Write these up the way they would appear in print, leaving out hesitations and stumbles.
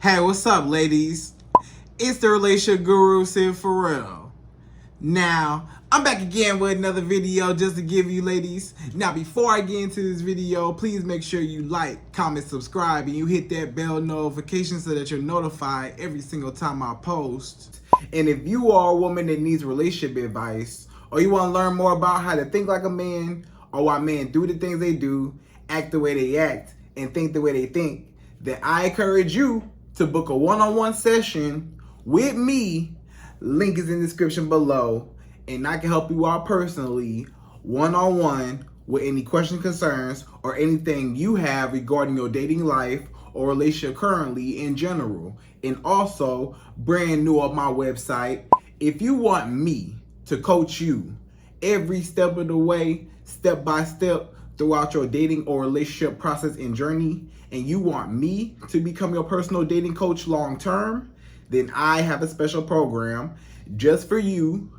Hey, what's up, ladies? It's the relationship guru, Sydd Ferrell. Now, I'm back again with another video just to give you ladies. Now, before I get into this video, please make sure you like, comment, subscribe, and you hit that bell notification so that you're notified every single time I post. And if you are a woman that needs relationship advice, or you want to learn more about how to think like a man, or why men do the things they do, act the way they act, and think the way they think, then I encourage you to book a one-on-one session with me. Link is in the description below, and I can help you out personally, one-on-one, with any questions, concerns, or anything you have regarding your dating life or relationship currently in general. And also, brand new on my website, if you want me to coach you every step of the way, step by step, throughout your dating or relationship process and journey, and you want me to become your personal dating coach long term, then I have a special program just for you.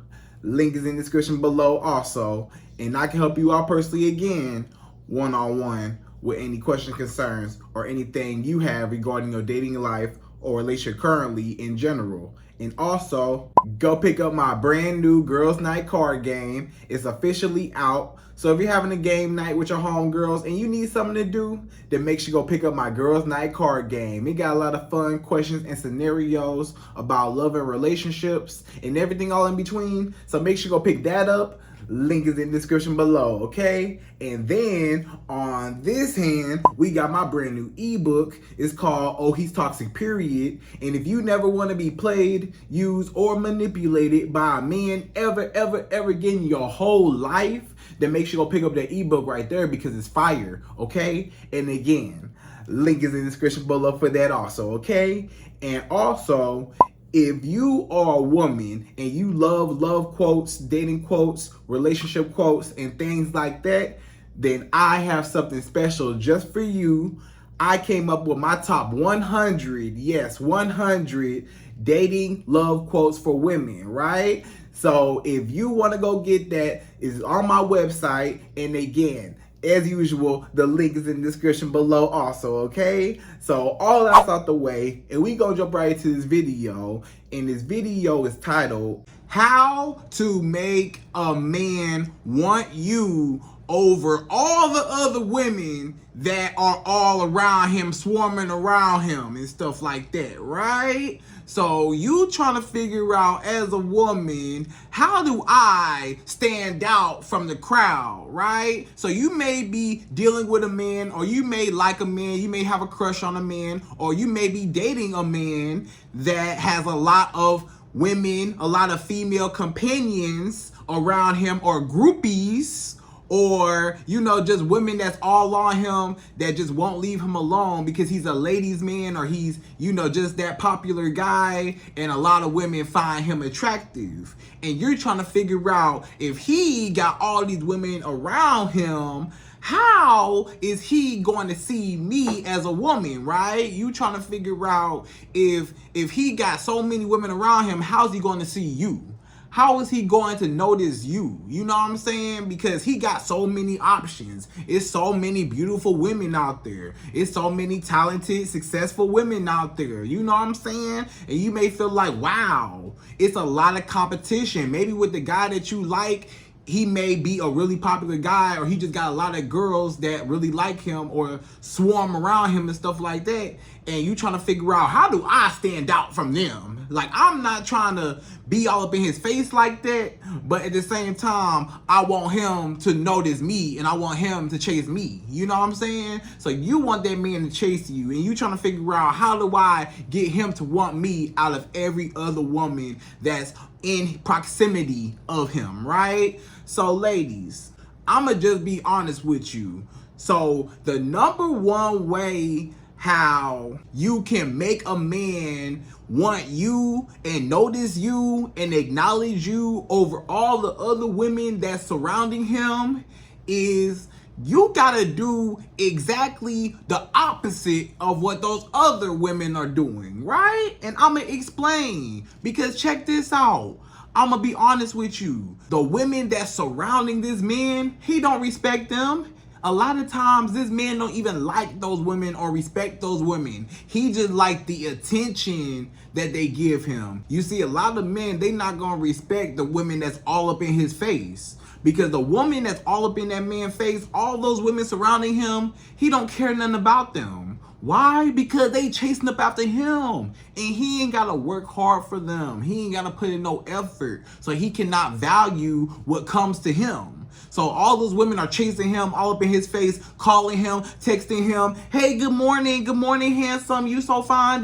Link is in the description below also, and I can help you out personally again, one-on-one, with any questions, concerns, or anything you have regarding your dating life or relationship currently in general. And also, go pick up my brand new Girls Night card game. It's officially out. So if you're having a game night with your homegirls and you need something to do, then make sure you go pick up my Girls Night card game. It got a lot of fun questions and scenarios about love and relationships and everything all in between. So make sure you go pick that up. Link is in the description below, okay? And then on this hand, we got my brand new ebook. It's called Oh He's Toxic, Period. And if you never want to be played, used, or manipulated by a man ever again in your whole life, then make sure you go pick up that ebook right there because it's fire, okay? And again, link is in the description below for that also, okay? And also, if you are a woman and you love quotes, dating quotes, relationship quotes, and things like that, then I have something special just for you. I came up with my top 100, yes, 100 dating love quotes for women, right? So if you want to go get that, it's on my website. And again, as usual, the link is in the description below also, okay? So all that's out the way, and we gonna jump right into this video. And this video is titled, How to Make a Man Want You Over All the Other Women That Are All Around Him, Swarming around him and stuff like that, right? So you trying to figure out as a woman, how do I stand out from the crowd, right? So you may be dealing with a man, or you may like a man, you may have a crush on a man, or you may be dating a man that has a lot of women, a lot of female companions around him, or groupies, or, you know, just women that's all on him that just won't leave him alone because he's a ladies' man, or he's, you know, just that popular guy and a lot of women find him attractive. And you're trying to figure out, if he got all these women around him, how is he going to see me as a woman, right? You trying to figure out, if he got so many women around him, how's he going to see you? How is he going to notice you? You know what I'm saying? Because he got so many options. It's so many beautiful women out there. It's so many talented, successful women out there. You know what I'm saying? And you may feel like, wow, it's a lot of competition. Maybe with the guy that you like, he may be a really popular guy, or he just got a lot of girls that really like him or swarm around him and stuff like that. And you trying to figure out, how do I stand out from them? Like, I'm not trying to be all up in his face like that, but at the same time, I want him to notice me and I want him to chase me. You know what I'm saying? So you want that man to chase you, and you trying to figure out, how do I get him to want me out of every other woman that's in proximity of him, right? So ladies, I'ma just be honest with you. So the number one way how you can make a man want you and notice you and acknowledge you over all the other women that's surrounding him is, you gotta do exactly the opposite of what those other women are doing, right? And I'm gonna explain, because check this out. I'm gonna be honest with you. The women that's surrounding this man, he don't respect them. A lot of times this man don't even like those women or respect those women. He just like the attention that they give him. You see, a lot of men, they not gonna respect the women that's all up in his face. Because the woman that's all up in that man's face, all those women surrounding him, he don't care nothing about them. Why? Because they chasing up after him. And he ain't gotta work hard for them. He ain't gotta put in no effort. So he cannot value what comes to him. So all those women are chasing him all up in his face, calling him, texting him, hey, good morning, handsome, you so fine,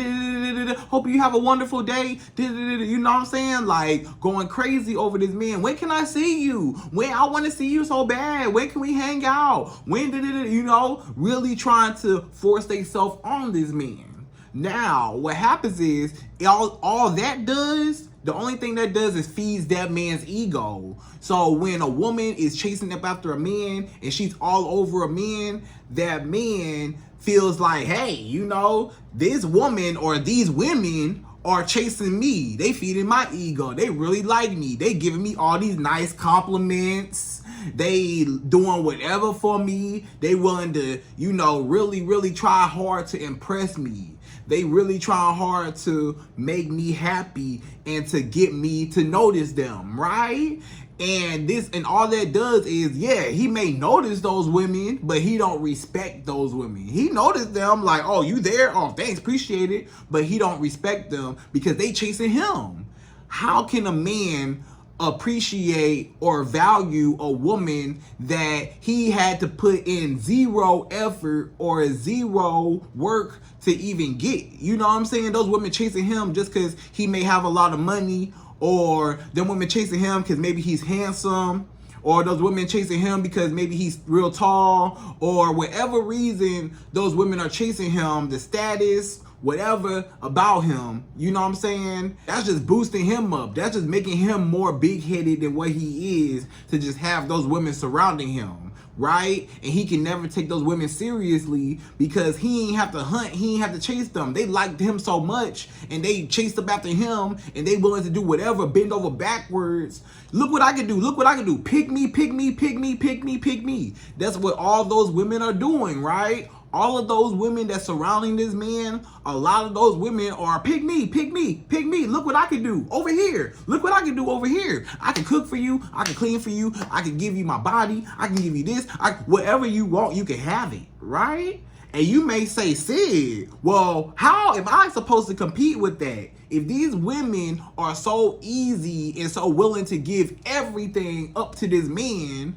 hope you have a wonderful day, you know what I'm saying? Like, going crazy over this man. When can I see you? When? I want to see you so bad. When can we hang out? When, you know, really trying to force themselves on this man. Now, what happens is, all that does, the only thing that does is feeds that man's ego. So when a woman is chasing up after a man and she's all over a man, that man feels like, hey, you know, this woman or these women are chasing me. They feeding my ego. They really like me. They giving me all these nice compliments. They doing whatever for me. They willing to, you know, really try hard to impress me. They really trying hard to make me happy and to get me to notice them, right? And this and all that does is, yeah, he may notice those women, but he don't respect those women. He noticed them like, oh, you there? Oh, thanks, appreciate it. But he don't respect them because they chasing him. How can a man appreciate or value a woman that he had to put in zero effort or zero work to even get? You know what I'm saying? Those women chasing him just because he may have a lot of money, or them women chasing him because maybe he's handsome, or those women chasing him because maybe he's real tall, or whatever reason those women are chasing him, the status, whatever about him, you know what I'm saying? That's just boosting him up. That's just making him more big-headed than what he is, to just have those women surrounding him, right? And he can never take those women seriously because he ain't have to hunt, he ain't have to chase them. They liked him so much and they chased up after him and they willing to do whatever, bend over backwards. Look what I can do, look what I can do. Pick me, pick me, pick me, pick me, pick me. That's what all those women are doing, right? All of those women that's surrounding this man, a lot of those women are pick me, pick me, pick me. Look what I can do over here. Look what I can do over here. I can cook for you. I can clean for you. I can give you my body. I can give you this. Whatever you want, you can have it, right? And you may say, Sid, well, how am I supposed to compete with that? If these women are so easy and so willing to give everything up to this man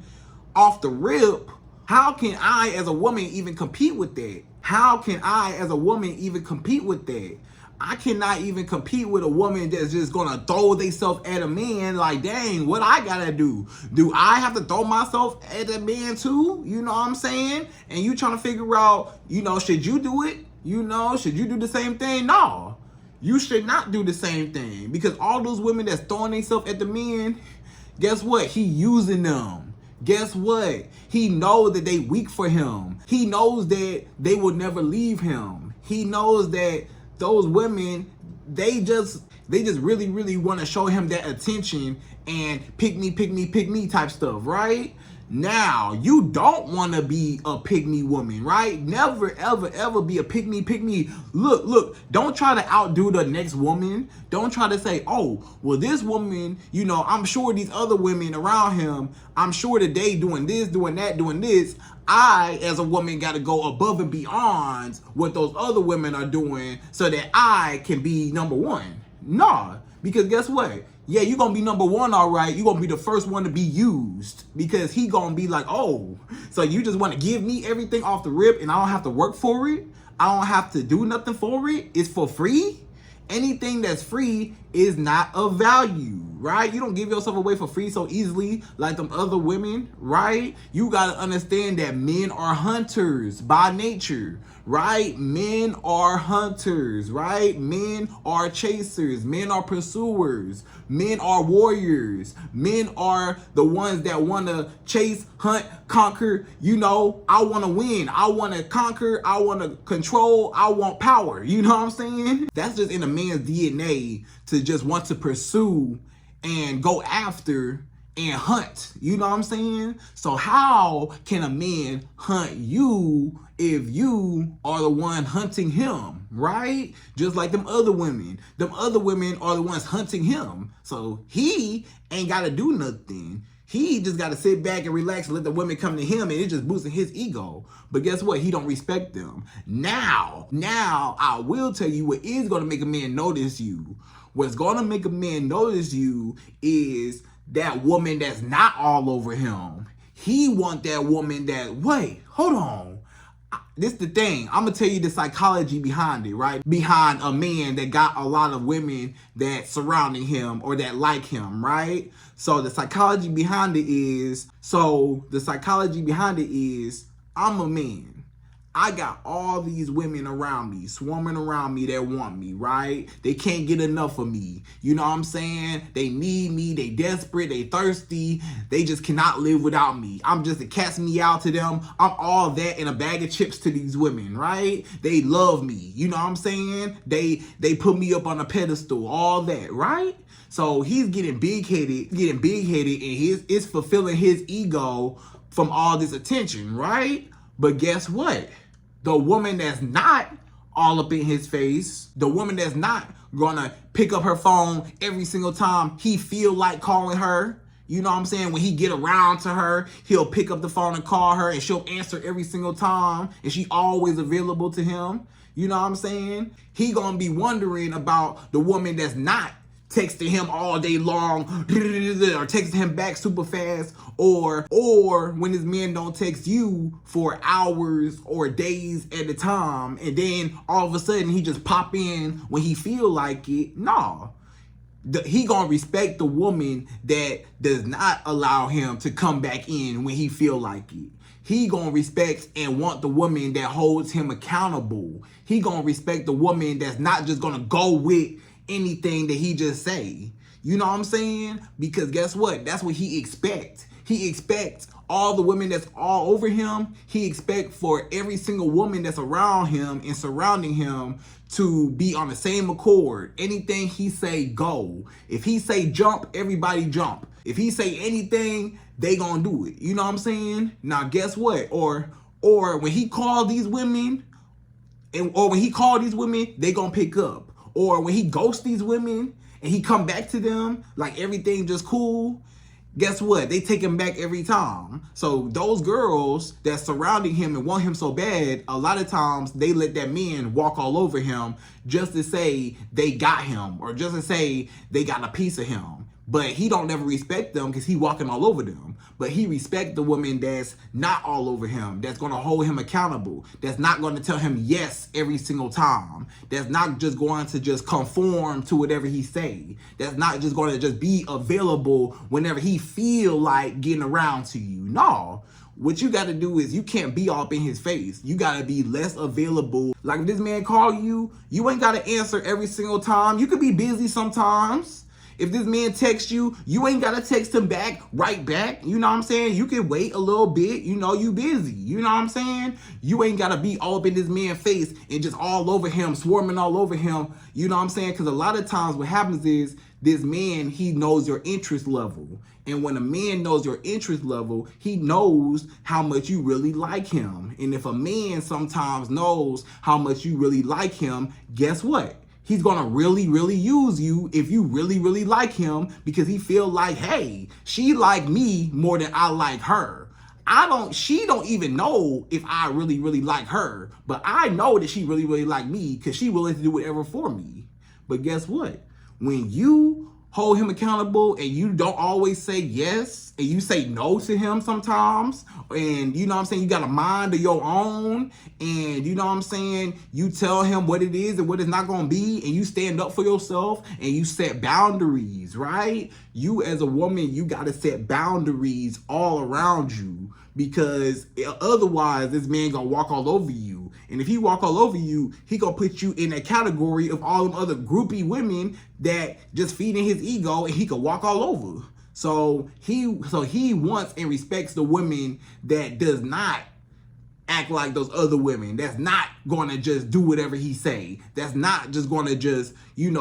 off the rip, how can I as a woman even compete with that? How can I as a woman even compete with that? I cannot even compete with a woman that's just gonna throw themselves at a man. Like, dang, what I gotta do? Do I have to throw myself at a man too? You know what I'm saying? And you trying to figure out, you know, should you do it? You know, should you do the same thing? No, you should not do the same thing, because all those women that's throwing themselves at the men, guess what? He using them. Guess what? He knows that they weak for him. He knows that they will never leave him. He knows that those women, they just really want to show him that attention and pick me type stuff, right? Now, you don't want to be a pick me woman, right? Never, ever be a pick me. Look, don't try to outdo the next woman. Don't try to say, oh, well, this woman, you know, I'm sure these other women around him, I'm sure that they doing this, doing that, doing this. I, as a woman, got to go above and beyond what those other women are doing so that I can be number one. Nah, because guess what? Yeah, you're going to be number one, all right. You're going to be the first one to be used, because he going to be like, oh, so you just want to give me everything off the rip and I don't have to work for it? I don't have to do nothing for it? It's for free? Anything that's free is not of value, right? You don't give yourself away for free so easily like them other women, right? You got to understand that men are hunters by nature, right? Men are hunters, right? Men are chasers. Men are pursuers. Men are warriors. Men are the ones that want to chase, hunt, conquer. You know, I want to win. I want to conquer. I want to control. I want power. You know what I'm saying? That's just in a man's DNA, to just want to pursue and go after and hunt. You know what I'm saying? So how can a man hunt you if you are the one hunting him, right? Just like them other women. Them other women are the ones hunting him. So he ain't got to do nothing. He just got to sit back and relax and let the women come to him, and it just boosting his ego. But guess what? He don't respect them. Now, I will tell you what is going to make a man notice you. What's going to make a man notice you is that woman that's not all over him. He want that woman that, wait, hold on. This the thing. I'm going to tell you the psychology behind it, right? Behind a man that got a lot of women that surrounding him or that like him, right? So the psychology behind it is, I'm a man. I got all these women around me, swarming around me that want me, right? They can't get enough of me. You know what I'm saying? They need me. They desperate. They thirsty. They just cannot live without me. I'm just a cat's meow to them. I'm all that in a bag of chips to these women, right? They love me. You know what I'm saying? They put me up on a pedestal, all that, right? So he's getting big-headed, and it's fulfilling his ego from all this attention, right? But guess what? The woman that's not all up in his face, the woman that's not gonna pick up her phone every single time he feel like calling her, you know what I'm saying? When he get around to her, he'll pick up the phone and call her, and she'll answer every single time, and she always available to him. You know what I'm saying? He gonna be wondering about the woman that's not texting him all day long, or texting him back super fast, or when his man don't text you for hours or days at a time, and then all of a sudden he just pop in when he feel like it. No. He gonna respect the woman that does not allow him to come back in when he feel like it. He gonna respect and want the woman that holds him accountable. He gonna respect the woman that's not just gonna go with anything that he just say. You know what I'm saying? Because guess what? That's what he expects. He expects all the women that's all over him. He expects for every single woman that's around him and surrounding him to be on the same accord. Anything he say, go. If he say jump, everybody jump. If he say anything, they gonna do it. You know what I'm saying? Now guess what? Or when he call these women, or when he call these women, they gonna pick up. Or when he ghosts these women and he come back to them like everything just cool, guess what? They take him back every time. So those girls that's surrounding him and want him so bad, a lot of times they let that man walk all over him just to say they got him, or just to say they got a piece of him. But he don't never respect them because he walking all over them. But he respect the woman that's not all over him, that's going to hold him accountable, that's not going to tell him yes every single time, that's not just going to just conform to whatever he say, that's not just going to just be available whenever he feel like getting around to you. No. What you got to do is you can't be all up in his face. You got to be less available. Like if this man call you, you ain't got to answer every single time. You could be busy sometimes. If this man texts you, you ain't got to text him back right back. You know what I'm saying? You can wait a little bit. You know you busy. You know what I'm saying? You ain't got to be all up in this man's face and just all over him, swarming all over him. You know what I'm saying? Because a lot of times what happens is this man, he knows your interest level. And when a man knows your interest level, he knows how much you really like him. And if a man sometimes knows how much you really like him, guess what? He's gonna really, really use you if you really, really like him, because he feel like, hey, she like me more than I like her. She don't even know if I really, really like her, but I know that she really, really like me because she willing to do whatever for me. But guess what? When you hold him accountable and you don't always say yes and you say no to him sometimes, and you know what I'm saying, you got a mind of your own, and you know what I'm saying, you tell him what it is and what it's not going to be, and you stand up for yourself and you set boundaries, right? You as a woman, you got to set boundaries all around you, because otherwise this man gonna walk all over you. And if he walk all over you, he gonna put you in a category of all them other groupie women that just feeding his ego, and he can walk all over. So he wants and respects the women that does not act like those other women. That's not gonna just do whatever he say. That's not just gonna just,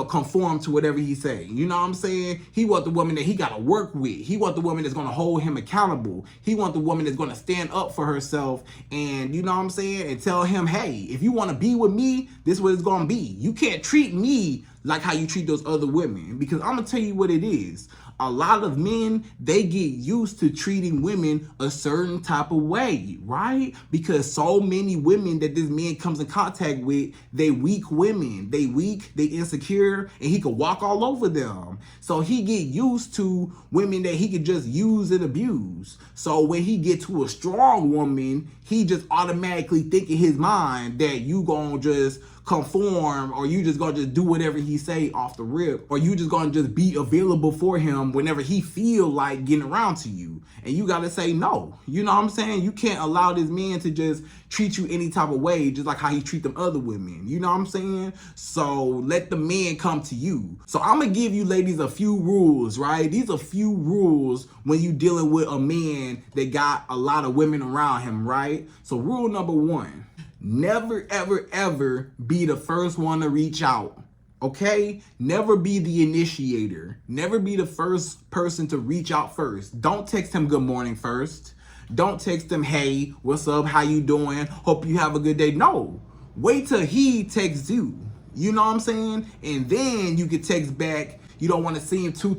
conform to whatever he say. You know what I'm saying? He want the woman that he gotta work with. He want the woman that's gonna hold him accountable. He want the woman that's gonna stand up for herself and, you know what I'm saying, and tell him, hey, if you wanna be with me, this is what it's gonna be. You can't treat me like how you treat those other women, because I'm gonna tell you what it is. A lot of men, they get used to treating women a certain type of way, right? Because so many women that this man comes in contact with, they weak women. They weak, they insecure, and he could walk all over them. So he get used to women that he could just use and abuse. So when he get to a strong woman, he just automatically think in his mind that you gonna just conform, or you just gonna just do whatever he say off the rip, or you just gonna just be available for him whenever he feel like getting around to you. And you gotta say no. You know what I'm saying? You can't allow this man to just treat you any type of way, just like how he treat them other women. You know what I'm saying? So let the man come to you. So I'm gonna give you ladies a few rules, right? These are few rules when you dealing with a man that got a lot of women around him, right? So rule number 1. Never, ever, ever be the first one to reach out, okay? Never be the initiator. Never be the first person to reach out first. Don't text him good morning first. Don't text him, hey, what's up? How you doing? Hope you have a good day. No, wait till he texts you. You know what I'm saying? And then you can text back. You don't want to seem too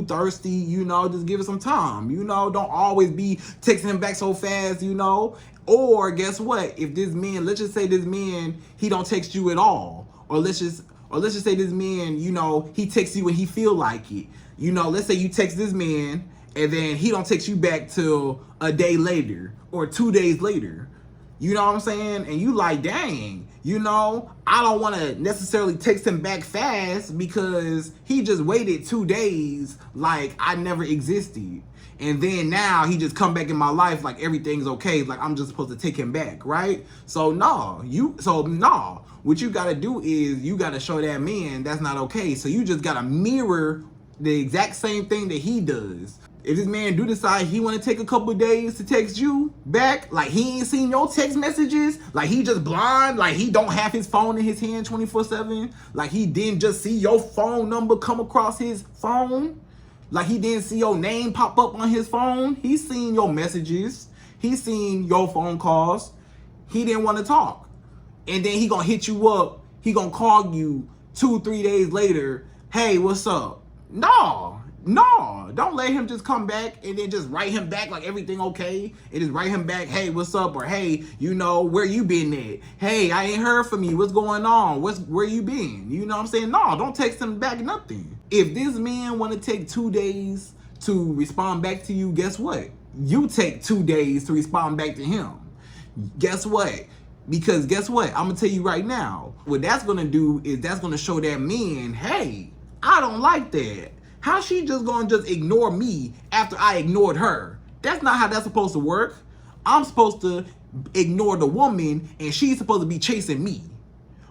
thirsty, just give it some time. Don't always be texting him back so fast, Or guess what? If this man, let's just say this man, he don't text you at all. Or let's just say this man, he texts you when he feel like it. Let's say you text this man and then he don't text you back till a day later or 2 days later. You know what I'm saying? And you like, dang, I don't want to necessarily text him back fast because he just waited 2 days like I never existed. And then now he just come back in my life like everything's okay. Like I'm just supposed to take him back, right? So what you gotta do is you gotta show that man that's not okay. So you just gotta mirror the exact same thing that he does. If this man do decide he want to take a couple of days to text you back, like he ain't seen your text messages, like he just blind, like he don't have his phone in his hand 24/7, like he didn't just see your phone number come across his phone, like he didn't see your name pop up on his phone. He's seen your messages, he's seen your phone calls. He didn't want to talk, and then he gonna hit you up. He gonna call you 2-3 days later. Hey, what's up? No, don't let him just come back and then just write him back like everything okay. And just write him back, hey, what's up? Or hey, where you been at? Hey, I ain't heard from you. What's going on? Where you been? You know what I'm saying? No, don't text him back nothing. If this man want to take 2 days to respond back to you, guess what? You take 2 days to respond back to him. Guess what? Because guess what? I'm going to tell you right now. What that's going to do is that's going to show that man, hey, I don't like that. How she just gonna just ignore me after I ignored her? That's not how that's supposed to work. I'm supposed to ignore the woman and she's supposed to be chasing me.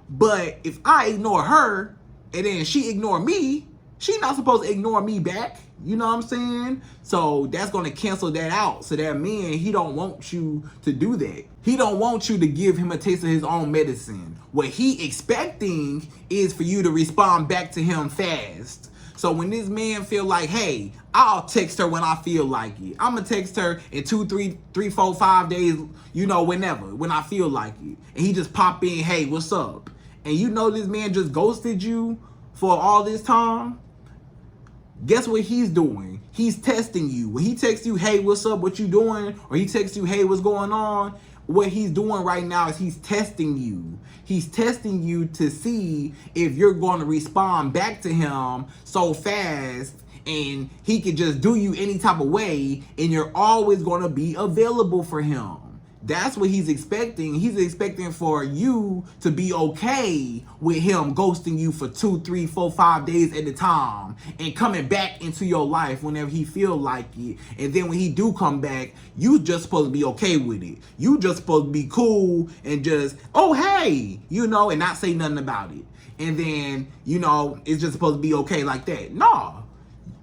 But if I ignore her and then she ignore me, she not supposed to ignore me back. You know what I'm saying? So that's gonna cancel that out. So that man, he don't want you to do that. He don't want you to give him a taste of his own medicine. What he expecting is for you to respond back to him fast. So when this man feel like, hey, I'll text her when I feel like it. I'm going to text her in 2, 3, 4, 5 days, whenever, when I feel like it. And he just pop in, hey, what's up? And this man just ghosted you for all this time. Guess what he's doing? He's testing you. When he texts you, hey, what's up? What you doing? Or he texts you, hey, what's going on? What he's doing right now is he's testing you. He's testing you to see if you're going to respond back to him so fast and he can just do you any type of way and you're always going to be available for him. That's what he's expecting. He's expecting for you to be okay with him ghosting you for 2, 3, 4, 5 days at a time and coming back into your life whenever he feel like it. And then when he do come back, you just supposed to be okay with it. You just supposed to be cool and just, oh, hey, and not say nothing about it. And then, it's just supposed to be okay like that. No,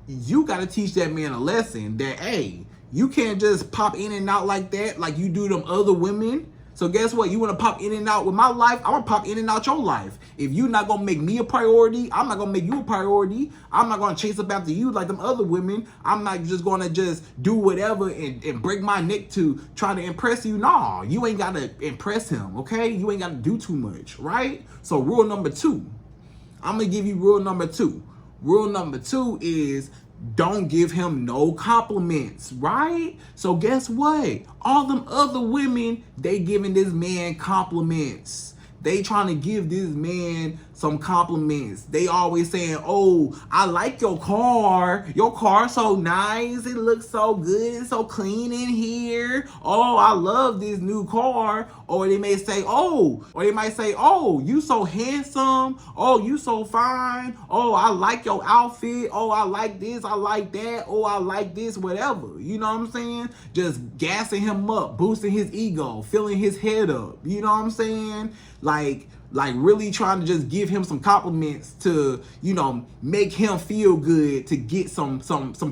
you got to teach that man a lesson that, hey, you can't just pop in and out like that, like you do them other women. So guess what? You want to pop in and out with my life? I'm going to pop in and out your life. If you're not going to make me a priority, I'm not going to make you a priority. I'm not going to chase up after you like them other women. I'm not just going to just do whatever and break my neck to try to impress you. No, you ain't got to impress him, okay? You ain't got to do too much, right? So rule number 2. I'm going to give you rule number 2. Rule number 2 is don't give him no compliments, right? So guess what? All them other women, they giving this man compliments. They trying to give this man some compliments. They always saying, oh, I like your car. Your car's so nice. It looks so good. It's so clean in here. Oh, I love this new car. Or they may say, oh, you so handsome. Oh, you so fine. Oh, I like your outfit. Oh, I like this. I like that. Oh, I like this, whatever. You know what I'm saying? Just gassing him up, boosting his ego, filling his head up. You know what I'm saying? Like really trying to just give him some compliments to, you know, make him feel good, to get some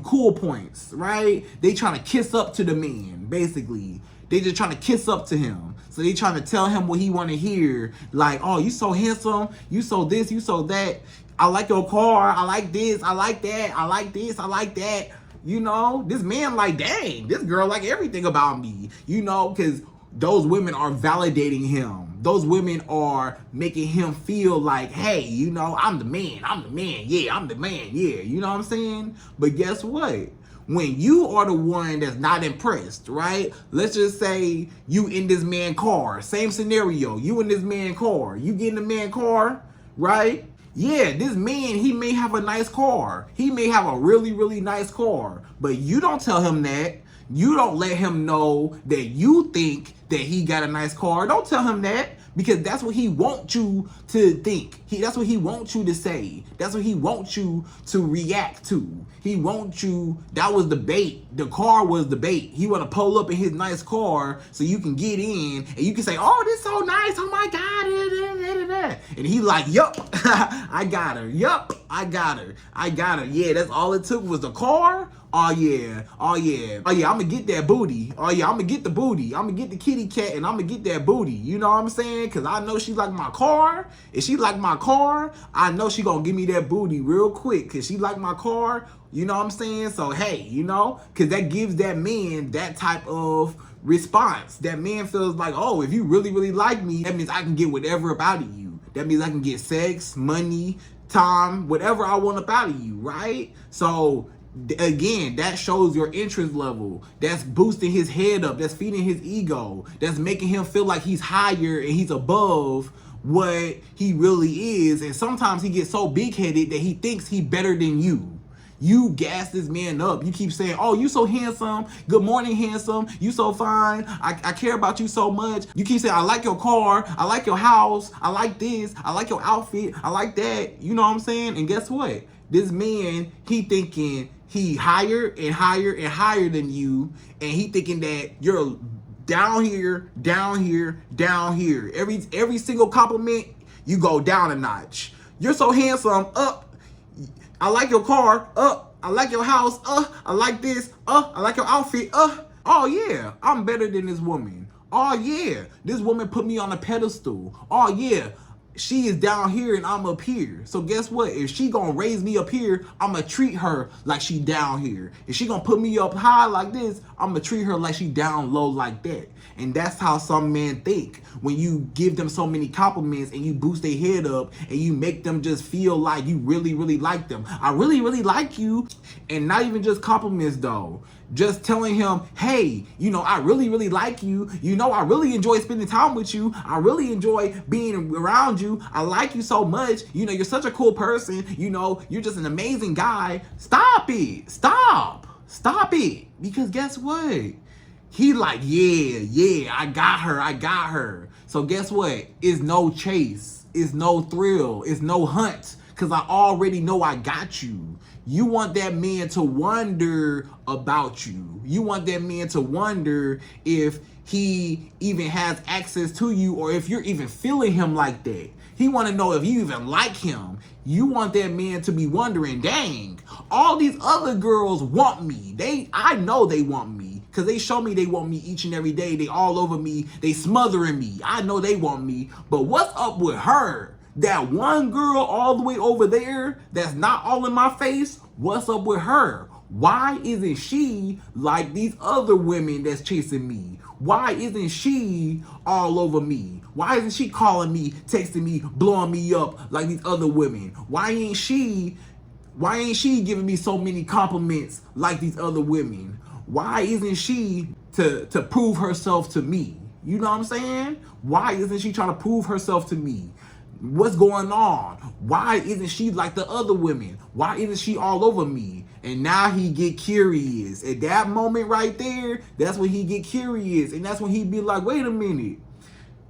cool points, right? They trying to kiss up to the man, basically. They just trying to kiss up to him. So they trying to tell him what he want to hear. Like, oh, you so handsome. You so this, you so that. I like your car. I like this. I like that. I like this. I like that. You know, this man like, dang, this girl like everything about me. You know, because those women are validating him. Those women are making him feel like, hey, you know, I'm the man. I'm the man. Yeah, I'm the man. Yeah, you know what I'm saying? But guess what? When you are the one that's not impressed, right? Let's just say you in this man car. Same scenario. You in this man car. You get in the man car, right? Yeah, this man, he may have a nice car. He may have a really, really nice car. But you don't tell him that. You don't let him know that you think that he got a nice car. Don't tell him that, because that's what he wants you to think. That's what he wants you to say. That's what he wants you to react to. He wants you, that was the bait. The car was the bait. He want to pull up in his nice car so you can get in and you can say, oh, this is so nice. Oh my God. And he like, yup, I got her. Yup, I got her. I got her. Yeah, that's all it took was the car. Oh yeah, oh yeah, oh yeah, I'm gonna get that booty. Oh yeah, I'm gonna get the booty. I'm gonna get the kitty cat and I'm gonna get that booty. You know what I'm saying? Cause I know she like my car. If she like my car, I know she gonna give me that booty real quick. Cause she like my car. You know what I'm saying? So hey, you know, cause that gives that man that type of response. That man feels like, oh, if you really, really like me, that means I can get whatever up out of you. That means I can get sex, money, time, whatever I want up out of you, right? So again, that shows your interest level. That's boosting his head up. That's feeding his ego. That's making him feel like he's higher and he's above what he really is. And sometimes he gets so big-headed that he thinks he's better than you. You gas this man up. You keep saying, oh, you so handsome. Good morning, handsome. You so fine. I care about you so much. You keep saying, I like your car. I like your house. I like this. I like your outfit. I like that. You know what I'm saying? And guess what? This man, he thinking he higher and higher and higher than you. And he thinking that you're down here, down here, down here. Every single compliment, you go down a notch. You're so handsome. Up. I like your car. I like your house. I like this. I like your outfit. Oh yeah, I'm better than this woman. Oh yeah, this woman put me on a pedestal. Oh yeah, she is down here and I'm up here. So guess what? If she gonna raise me up here, I'm gonna treat her like she down here. If she gonna put me up high like this, I'm gonna treat her like she down low like that. And that's how some men think. When you give them so many compliments and you boost their head up and you make them just feel like you really, really like them. I really, really like you. And not even just compliments though. Just telling him, hey, you know, I really, really like you. You know, I really enjoy spending time with you. I really enjoy being around you. I like you so much. You know, you're such a cool person. You know, you're just an amazing guy. Stop it. Stop it. Because guess what? He like, yeah, I got her. So guess what? It's no chase. It's no thrill. It's no hunt. Because I already know I got you. You want that man to wonder about you. You want that man to wonder if he even has access to you or if you're even feeling him like that. He want to know if you even like him. You want that man to be wondering, dang, all these other girls want me. I know they want me. because they show me they want me each and every day. They all over me. They smothering me. I know they want me. But what's up with her? That one girl all the way over there that's not all in my face, what's up with her? Why isn't she like these other women that's chasing me? Why isn't she all over me? Why isn't she calling me, texting me, blowing me up like these other women? Why ain't she giving me so many compliments like these other women? Why isn't she to prove herself to me? You know what I'm saying? Why isn't she trying to prove herself to me? What's going on? Why isn't she like the other women? Why isn't she all over me? And now he get curious. At that moment right there, that's when he get curious. And that's when he be like, wait a minute.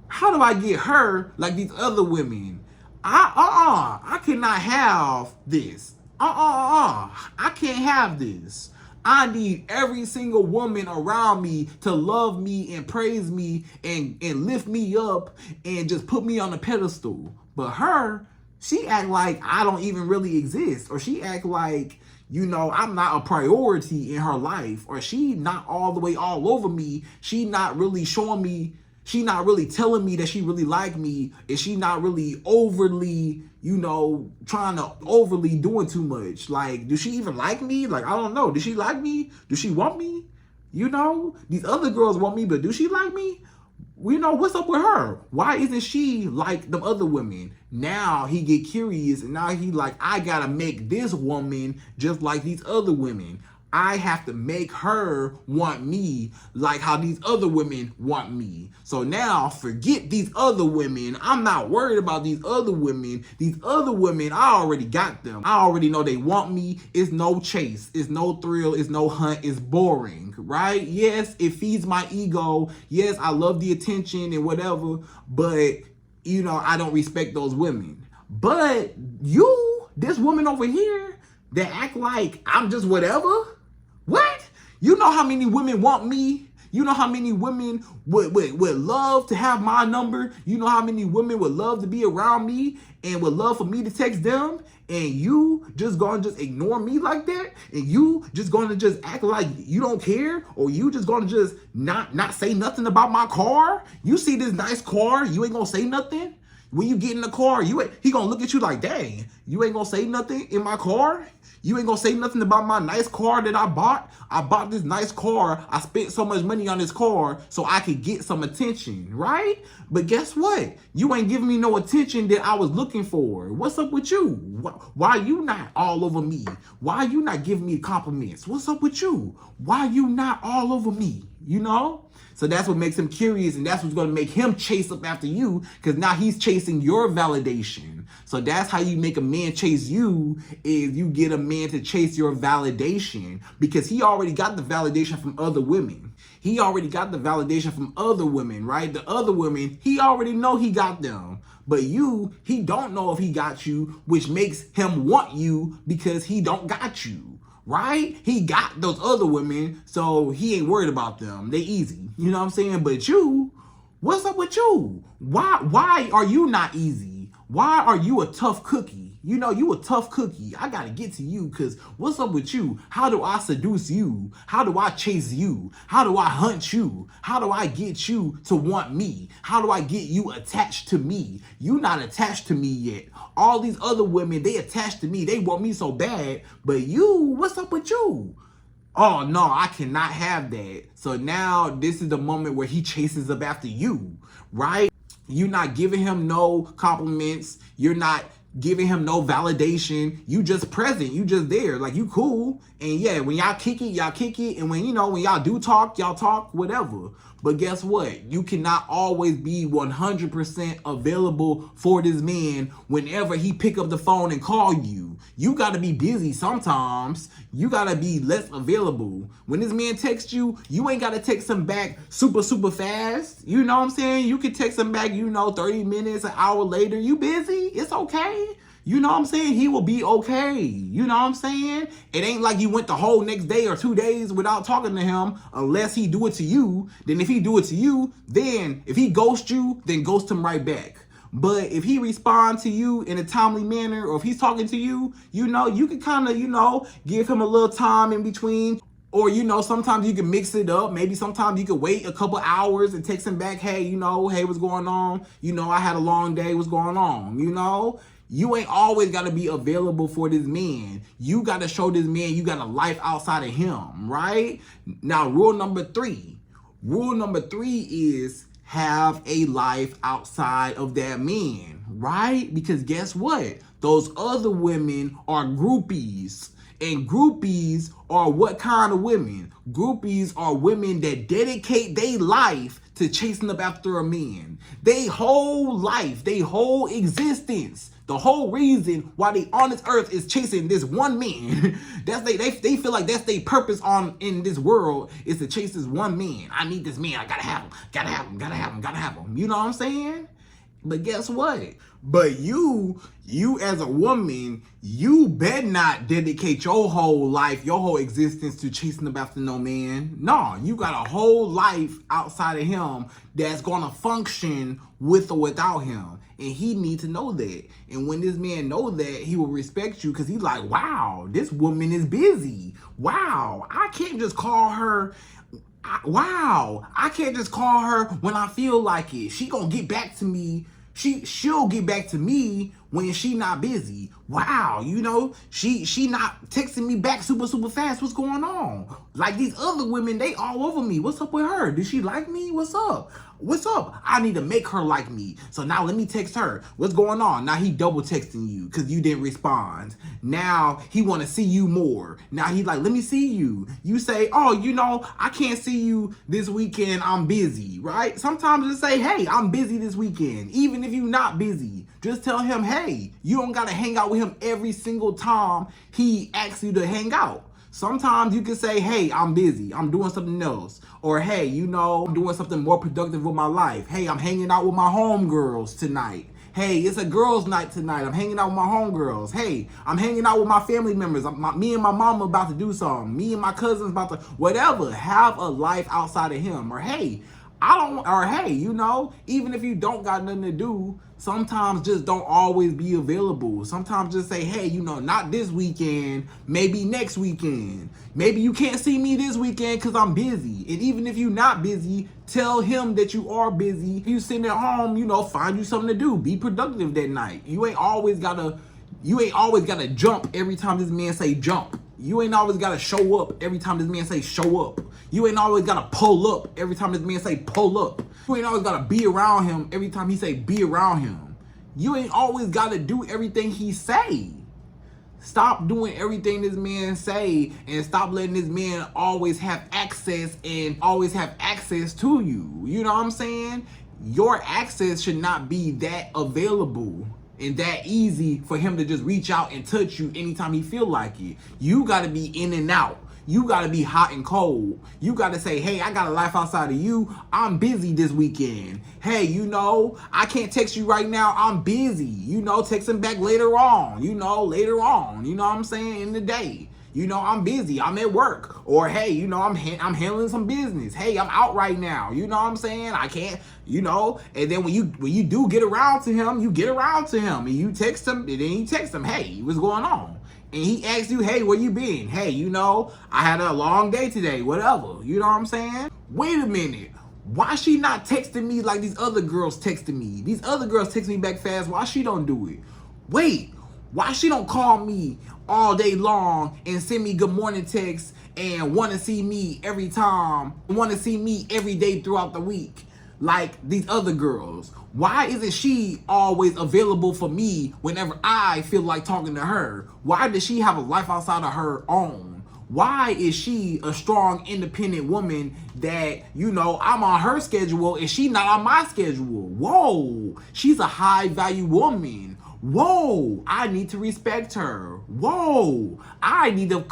How do I get her like these other women? I cannot have this. I can't have this. I need every single woman around me to love me and praise me and lift me up and just put me on a pedestal. But her, she act like I don't even really exist. Or she act like, you know, I'm not a priority in her life. Or she not all the way all over me. She not really showing me, she not really telling me that she really like me. And she not really overly, you know, trying to overly doing too much. Like, does she even like me? Like, I don't know. Does she like me? Does she want me? You know, these other girls want me, but do she like me? You know, what's up with her? Why isn't she like the other women? Now he get curious and now he like, I gotta make this woman just like these other women. I have to make her want me like how these other women want me. So now forget these other women. I'm not worried about these other women. These other women, I already got them. I already know they want me. It's no chase. It's no thrill. It's no hunt. It's boring, right? Yes, it feeds my ego. Yes, I love the attention and whatever. But, you know, I don't respect those women. But you, this woman over here that act like I'm just whatever. What? You know how many women want me? You know how many women would love to have my number? You know how many women would love to be around me and would love for me to text them? And you just gonna just ignore me like that? And you just gonna just act like you don't care? Or you just gonna just not say nothing about my car? You see this nice car, you ain't gonna say nothing? When you get in the car, he gonna look at you like, dang, you ain't gonna say nothing in my car? You ain't gonna say nothing about my nice car that I bought? I bought this nice car. I spent so much money on this car so I could get some attention, right? But guess what? You ain't giving me no attention that I was looking for. What's up with you? Why you not all over me? Why you not giving me compliments? What's up with you? Why you not all over me? You know? So that's what makes him curious, and that's what's going to make him chase up after you, because now he's chasing your validation. So that's how you make a man chase you, is you get a man to chase your validation, because he already got the validation from other women. He already got the validation from other women, right? The other women, he already know he got them. But you, he don't know if he got you, which makes him want you because he don't got you. Right? He got those other women, so he ain't worried about them. They easy. You know what I'm saying? But you, what's up with you? Why are you not easy? Why are you a tough cookie? You know, you a tough cookie. I gotta get to you, because what's up with you? How do I seduce you? How do I chase you? How do I hunt you? How do I get you to want me? How do I get you attached to me? You not attached to me yet. All these other women, they attached to me. They want me so bad. But you, what's up with you? Oh, no, I cannot have that. So now this is the moment where he chases up after you, right? You're not giving him no compliments. You're not giving him no validation. You just present. You just there. Like, you cool. And yeah, when y'all kick it, y'all kick it. And when, you know, when y'all do talk, y'all talk, whatever. But guess what? You cannot always be 100% available for this man whenever he pick up the phone and call you. You got to be busy sometimes. You got to be less available. When this man texts you, you ain't got to text him back super fast. You know what I'm saying? You can text him back, you know, 30 minutes, an hour later. You busy? It's okay. You know what I'm saying? He will be okay. You know what I'm saying? It ain't like you went the whole next day or 2 days without talking to him, unless he do it to you. Then if he do it to you, then if he ghosts you, then ghost him right back. But if he responds to you in a timely manner, or if he's talking to you, you know, you can kind of, you know, give him a little time in between. Or, sometimes you can mix it up. Maybe sometimes you can wait a couple hours and text him back, hey, hey, what's going on? I had a long day, what's going on? You ain't always got to be available for this man. You got to show this man you got a life outside of him, right? Now, rule number three is have a life outside of that man, right? Because guess what? Those other women are groupies. And groupies are what kind of women? Groupies are women that dedicate their life to chasing up after a man. They whole life, they whole existence, the whole reason why they on this earth is chasing this one man. They feel like that's their purpose in this world is to chase this one man. I need this man. I gotta have him. Gotta have him. Gotta have him. Gotta have him. You know what I'm saying? But guess what? But you as a woman, you better not dedicate your whole life, your whole existence to chasing after no man. No, you got a whole life outside of him that's gonna function with or without him. And he needs to know that. And when this man know that, he will respect you because he's like, wow, this woman is busy. Wow, I can't just call her. Wow, I can't just call her when I feel like it. She gonna get back to me. She'll get back to me when she not busy. Wow, she not texting me back super fast. What's going on? Like these other women, they all over me. What's up with her? Did she like me? What's up? What's up? I need to make her like me. So now let me text her. What's going on? Now he double texting you because you didn't respond. Now he want to see you more. Now he like, let me see you. You say, oh, I can't see you this weekend. I'm busy, right? Sometimes just say, hey, I'm busy this weekend. Even if you're not busy, just tell him, hey, you don't got to hang out with him every single time he asks you to hang out. Sometimes you can say, hey, I'm busy. I'm doing something else. Or, hey, I'm doing something more productive with my life. Hey, I'm hanging out with my homegirls tonight. Hey, it's a girls' night tonight. I'm hanging out with my homegirls. Hey, I'm hanging out with my family members. Me and my mama about to do something. Me and my cousins about to, whatever. Have a life outside of him. Or, hey, even if you don't got nothing to do, sometimes just don't always be available. Sometimes just say, hey, not this weekend, maybe next weekend. Maybe you can't see me this weekend because I'm busy. And even if you're not busy, tell him that you are busy. If you sitting at home, find you something to do. Be productive that night. You ain't always gotta jump every time this man say jump. You ain't always gotta show up every time this man say show up. You ain't always gotta pull up every time this man say pull up. You ain't always gotta be around him every time he say be around him. You ain't always gotta do everything he say. Stop doing everything this man say and stop letting this man always have access to you. You know what I'm saying? Your access should not be that available and that easy for him to just reach out and touch you anytime he feel like it. You got to be in and out. You got to be hot and cold. You got to say, hey, I got a life outside of you. I'm busy this weekend. Hey, I can't text you right now. I'm busy. Text him back later on. Later on. You know what I'm saying? In the day. I'm busy. I'm at work. Or, hey, I'm handling some business. Hey, I'm out right now. You know what I'm saying? I can't, And then when you do get around to him, you get around to him. And you text him, and then you text him, hey, what's going on? And he asks you, hey, where you been? Hey, I had a long day today, whatever. You know what I'm saying? Wait a minute. Why she not texting me like these other girls texting me? These other girls text me back fast. Why she don't do it? Wait, why she don't call me all day long and send me good morning texts and want to see me every time, want to see me every day throughout the week like these other girls? Why isn't she always available for me whenever I feel like talking to her? Why does she have a life outside of her own? Why is she a strong, independent woman that, I'm on her schedule and she not on my schedule? Whoa, she's a high value woman. Whoa, I need to respect her. Whoa, I need to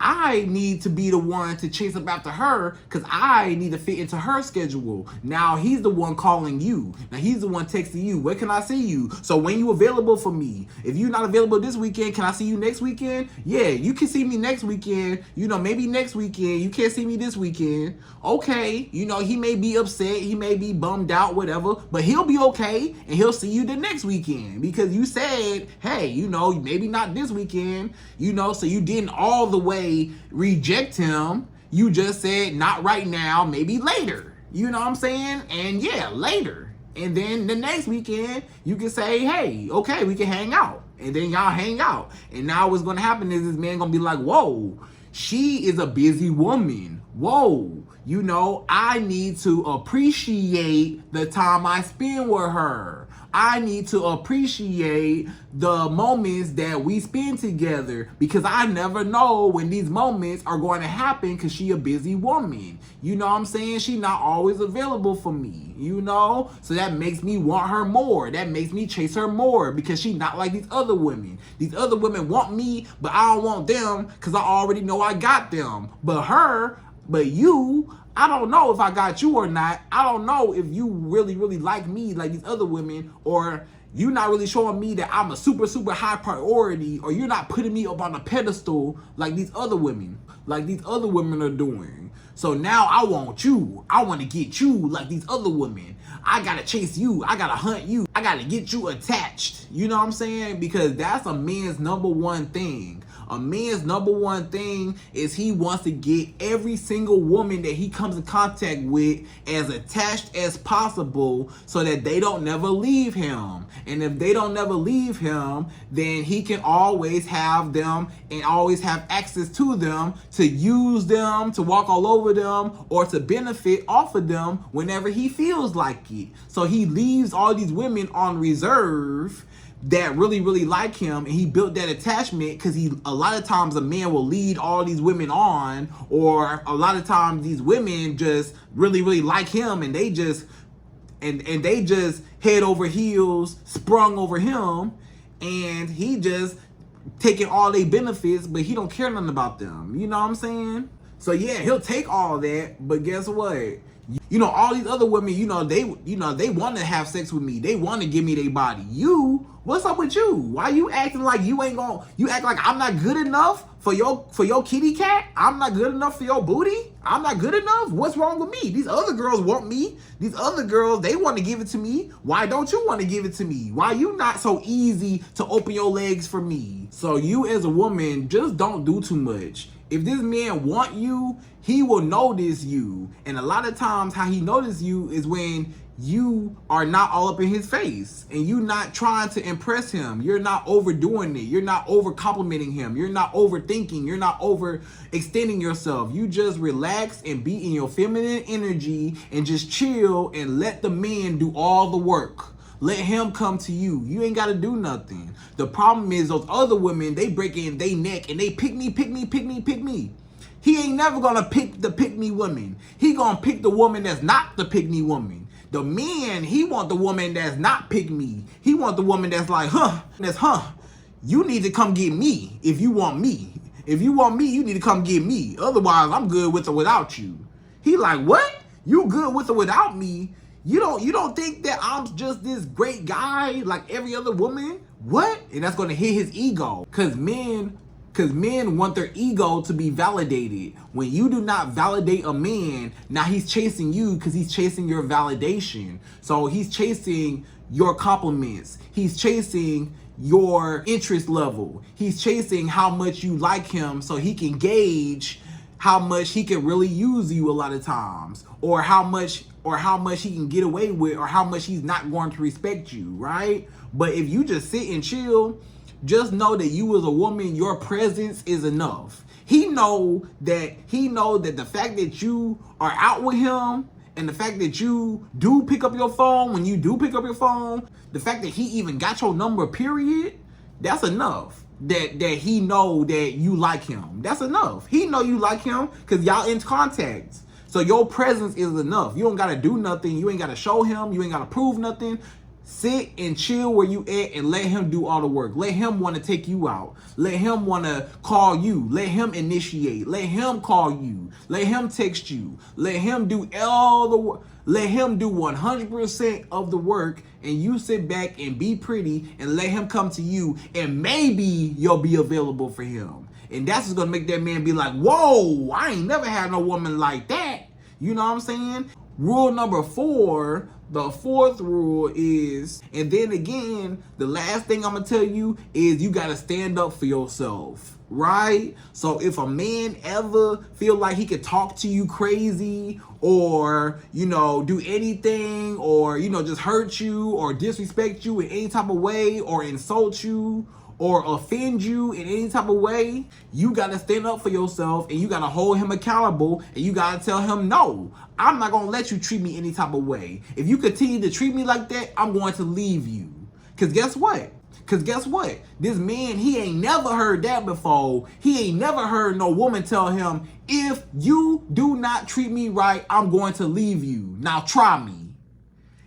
I need to be the one to chase up after her because I need to fit into her schedule. Now he's the one calling you. Now he's the one texting you. Where can I see you? So when you available for me? If you're not available this weekend, can I see you next weekend? Yeah, you can see me next weekend. Maybe next weekend. You can't see me this weekend. Okay, he may be upset. He may be bummed out, whatever. But he'll be okay and he'll see you the next weekend because you said, hey, maybe not this weekend, so you didn't all the way say reject him. You just said not right now, maybe later. You know what I'm saying? And yeah, later. And then the next weekend, you can say, hey, okay, we can hang out. And then y'all hang out. And now what's going to happen is this man going to be like, whoa, she is a busy woman. Whoa, you know, I need to appreciate the time I spend with her. I need to appreciate the moments that we spend together, because I never know when these moments are going to happen, because she a busy woman. You know what I'm saying? She not always available for me, you know? So that makes me want her more. That makes me chase her more, because she not like these other women. These other women want me, but I don't want them because I already know I got them. But you, I don't know if I got you or not. I don't know if you really, really like me like these other women, or you're not really showing me that I'm a super, super high priority, or you're not putting me up on a pedestal like these other women are doing. So now I want you. I want to get you like these other women. I got to chase you. I got to hunt you. I got to get you attached. You know what I'm saying? Because that's a man's number one thing. A man's number one thing is he wants to get every single woman that he comes in contact with as attached as possible, so that they don't never leave him. And if they don't never leave him, then he can always have them and always have access to them, to use them, to walk all over them, or to benefit off of them whenever he feels like it. So he leaves all these women on reserve that really, really like him, and he built that attachment because a lot of times a man will lead all these women on, or a lot of times these women just really, really like him, and they just they just head over heels sprung over him, and he just taking all their benefits, but he don't care nothing about them. You know what I'm saying? So yeah, he'll take all that, but guess what? You know, all these other women, they want to have sex with me. They want to give me their body. What's up with you? Why you acting like you act like I'm not good enough for your kitty cat? I'm not good enough for your booty? I'm not good enough? What's wrong with me? These other girls want me. These other girls, they want to give it to me. Why don't you want to give it to me? Why you not so easy to open your legs for me? So you as a woman, just don't do too much. If this man want you, he will notice you. And a lot of times how he notices you is when you are not all up in his face and you not trying to impress him. You're not overdoing it. You're not over complimenting him. You're not overthinking. You're not over extending yourself. You just relax and be in your feminine energy and just chill and let the man do all the work. Let him come to you. You ain't got to do nothing. The problem is those other women, they break in their neck and they pick me. He ain't never going to pick the pick me woman. He going to pick the woman that's not the pick me woman. The man, he want the woman that's not pick me. He want the woman that's like, you need to come get me if you want me. If you want me, you need to come get me. Otherwise, I'm good with or without you. He like, what? You good with or without me? You don't think that I'm just this great guy like every other woman? What? And that's going to hit his ego. Because men want their ego to be validated. When you do not validate a man, now he's chasing you because he's chasing your validation. So he's chasing your compliments. He's chasing your interest level. He's chasing how much you like him so he can gauge how much he can really use you a lot of times, or how much he can get away with, or how much he's not going to respect you, right? But if you just sit and chill, just know that you as a woman, your presence is enough. He know that the fact that you are out with him, and the fact that you do pick up your phone, when you do pick up your phone, the fact that he even got your number, period, that's enough. That he know that you like him. That's enough. He know you like him because y'all in contact. So your presence is enough. You don't got to do nothing. You ain't got to show him. You ain't got to prove nothing. Sit and chill where you at and let him do all the work. Let him want to take you out. Let him want to call you. Let him initiate. Let him call you. Let him text you. Let him do all the work. Let him do 100% of the work, and you sit back and be pretty and let him come to you, and maybe you'll be available for him. And that's what's going to make that man be like, whoa, I ain't never had no woman like that. You know what I'm saying? Rule number 4, The fourth rule is, and then again, the last thing I'm gonna tell you is you gotta stand up for yourself, right? So if a man ever feel like he could talk to you crazy or, do anything or, just hurt you or disrespect you in any type of way or insult you or offend you in any type of way, you gotta stand up for yourself and you gotta hold him accountable and you gotta tell him, no, I'm not gonna let you treat me any type of way. If you continue to treat me like that, I'm going to leave you. Cause guess what? This man, he ain't never heard that before. He ain't never heard no woman tell him, if you do not treat me right, I'm going to leave you. Now try me.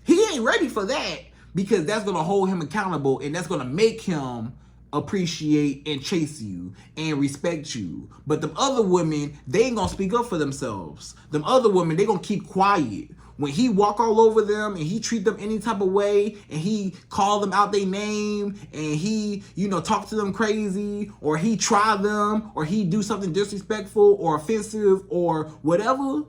He ain't ready for that because that's gonna hold him accountable and that's gonna make him appreciate and chase you and respect you. But them other women, they ain't gonna speak up for themselves. Them other women, they gonna keep quiet. When he walk all over them and he treat them any type of way and he call them out their name and he, talk to them crazy or he try them or he do something disrespectful or offensive or whatever,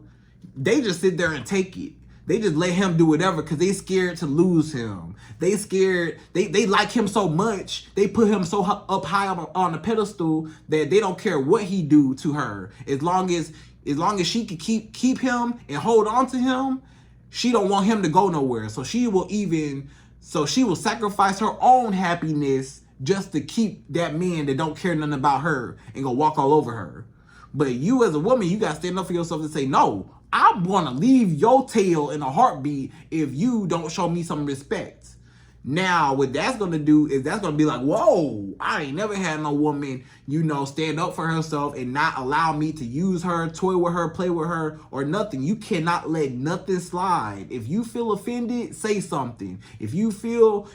they just sit there and take it. They just let him do whatever because they scared to lose him. They scared, they like him so much, they put him so up high on a pedestal that they don't care what he do to her. As long as she could keep him and hold on to him, she don't want him to go nowhere. So she will sacrifice her own happiness just to keep that man that don't care nothing about her and go walk all over her. But you as a woman, you got to stand up for yourself and say, no, I'm going to leave your tail in a heartbeat if you don't show me some respect. Now, what that's going to do is that's going to be like, whoa, I ain't never had no woman, stand up for herself and not allow me to use her, toy with her, play with her, or nothing. You cannot let nothing slide. If you feel offended, say something. If you feel,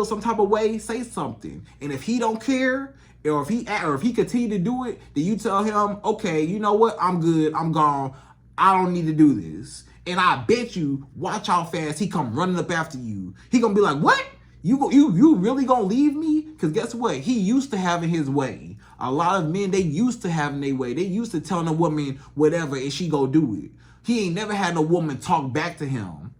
some type of way, say something. And if he don't care, or if he continue to do it, then you tell him, okay, you know what? I'm good. I'm gone. I don't need to do this. And I bet you, watch how fast he come running up after you. He gonna be like, what? You really gonna leave me? Because guess what? He used to having his way. A lot of men, they used to having their way. They used to telling a woman whatever and she go do it. He ain't never had no woman talk back to him.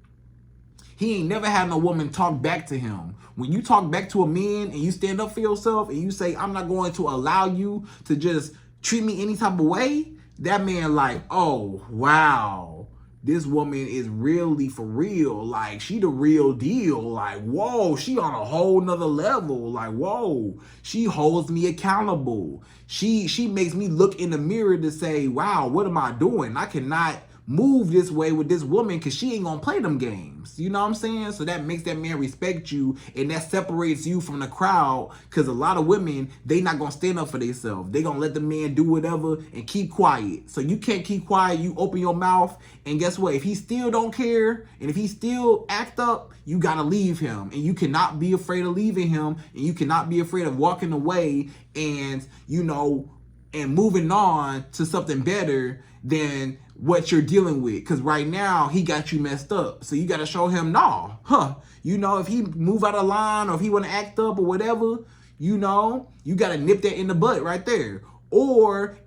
When you talk back to a man and you stand up for yourself and you say, I'm not going to allow you to just treat me any type of way, that man like, oh, wow. This woman is really for real. Like, she the real deal. Like, whoa, she on a whole nother level. Like, whoa, she holds me accountable. She makes me look in the mirror to say, wow, what am I doing? I cannot move this way with this woman because she ain't gonna play them games. You know what I'm saying? So that makes that man respect you and that separates you from the crowd, because a lot of women, they not gonna stand up for themselves. They gonna let the man do whatever and keep quiet. So you can't keep quiet. You open your mouth, and guess what? If he still don't care and if he still act up, you gotta leave him. And you cannot be afraid of leaving him, and you cannot be afraid of walking away and and moving on to something better than what you're dealing with. Because right now, he got you messed up. So you got to show him, if he move out of line or if he want to act up or whatever, you got to nip that in the butt right there. Or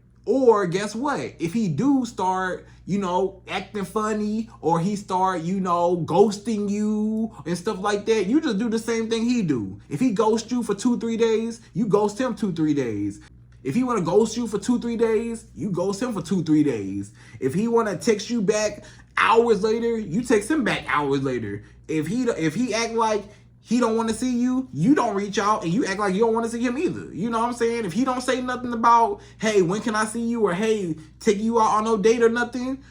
guess what? If he do start, acting funny, or he start, ghosting you and stuff like that, you just do the same thing he do. If he ghosts you for 2-3 days, you ghost him 2-3 days. If he want to ghost you for 2-3 days, you ghost him for 2-3 days. If he want to text you back hours later, you text him back hours later. If he act like he don't want to see you, you don't reach out and you act like you don't want to see him either. You know what I'm saying? If he don't say nothing about, hey, when can I see you? Or hey, take you out on no date or nothing,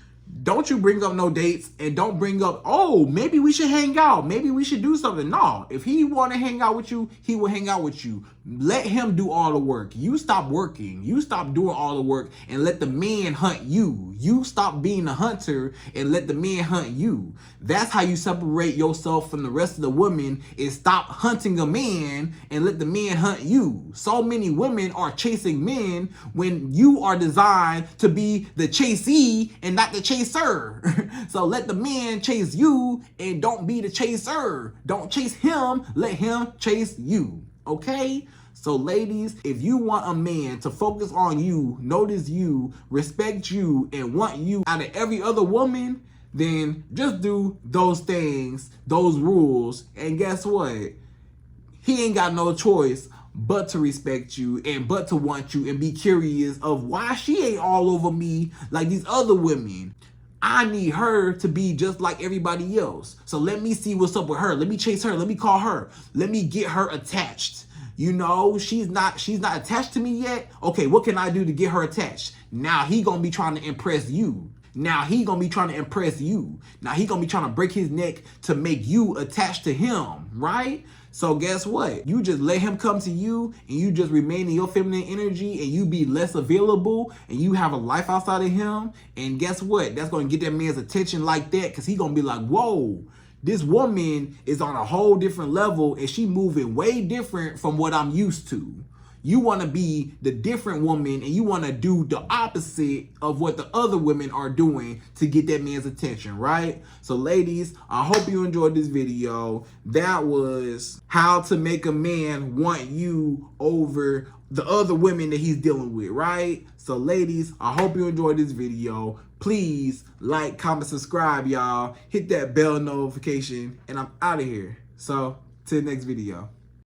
don't you bring up no dates, and don't bring up, oh, maybe we should hang out. Maybe we should do something. No, if he want to hang out with you, he will hang out with you. Let him do all the work. You stop working. You stop doing all the work and let the man hunt you. You stop being the hunter and let the man hunt you. That's how you separate yourself from the rest of the women, is stop hunting a man and let the man hunt you. So many women are chasing men when you are designed to be the chasee and not the chaser. So let the man chase you and don't be the chaser. Don't chase him. Let him chase you. Okay? So ladies, if you want a man to focus on you, notice you, respect you, and want you out of every other woman, then just do those things, those rules, and guess what? He ain't got no choice but to respect you and but to want you and be curious of why she ain't all over me like these other women. I need her to be just like everybody else. So let me see what's up with her. Let me chase her. Let me call her. Let me get her attached. You know, she's not attached to me yet. Okay, what can I do to get her attached? Now he gonna be trying to impress you. Now he gonna be trying to impress you. Now he gonna be trying to break his neck to make you attached to him, right? So guess what? You just let him come to you and you just remain in your feminine energy and you be less available and you have a life outside of him. And guess what? That's going to get that man's attention like that because he's going to be like, whoa, this woman is on a whole different level and she moving way different from what I'm used to. You want to be the different woman and you want to do the opposite of what the other women are doing to get that man's attention, right? So ladies, I hope you enjoyed this video. That was how to make a man want you over the other women that he's dealing with, right? So ladies, I hope you enjoyed this video. Please like, comment, subscribe, y'all. Hit that bell notification and I'm out of here. So till the next video.